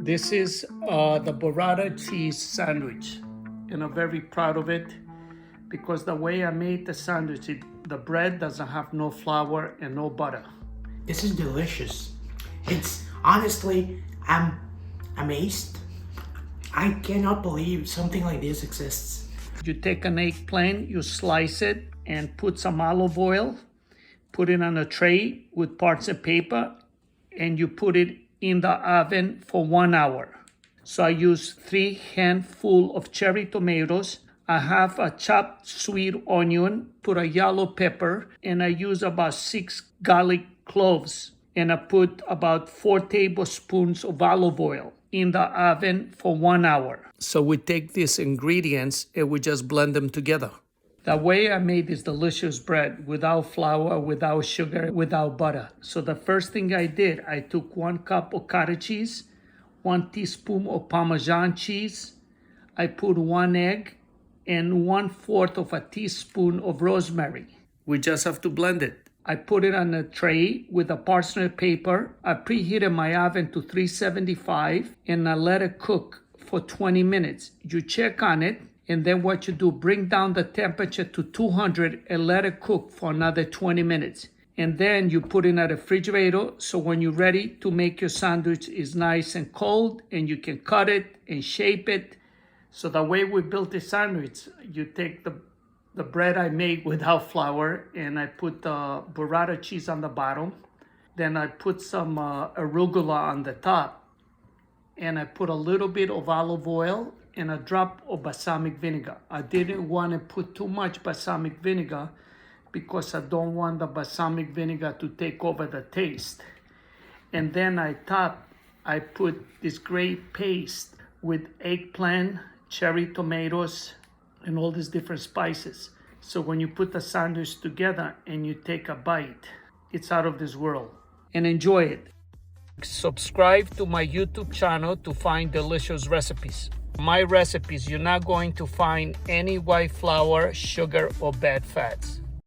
This is the Burrata Cheese sandwich, and I'm very proud of it because the way I made the sandwich, the bread doesn't have no flour and no butter. This is delicious. It's honestly, I'm amazed. I cannot believe something like this exists. You take an eggplant, you slice it and put some olive oil, put it on a tray with parchment paper, and you put it in the oven for 1 hour. So I use 3 handfuls of cherry tomatoes. I have a chopped sweet onion, put a yellow pepper, and I use about 6 garlic cloves. And I put about 4 tablespoons of olive oil in the oven for 1 hour. So we take these ingredients and we just blend them together. The way I made this delicious bread without flour, without sugar, without butter. So the first thing I did, I took 1 cup of cottage cheese, 1 teaspoon of Parmesan cheese. I put 1 egg and 1/4 of a teaspoon of rosemary. We just have to blend it. I put it on a tray with a parchment paper. I preheated my oven to 375 and I let it cook for 20 minutes. You check on it, and then what you do, bring down the temperature to 200 and let it cook for another 20 minutes. And then you put it in the refrigerator, so when you're ready to make your sandwich is nice and cold, and you can cut it and shape it. So the way we built the sandwich, you take the bread I made without flour, and I put the Burrata cheese on the bottom. Then I put some arugula on the top, and I put a little bit of olive oil and a drop of balsamic vinegar. I didn't want to put too much balsamic vinegar because I don't want the balsamic vinegar to take over the taste. And then I put this great paste with eggplant, cherry tomatoes, and all these different spices. So when you put the sandwich together and you take a bite, it's out of this world. And enjoy it. Subscribe to my YouTube channel to find delicious recipes. My recipes, you're not going to find any white flour, sugar, or bad fats.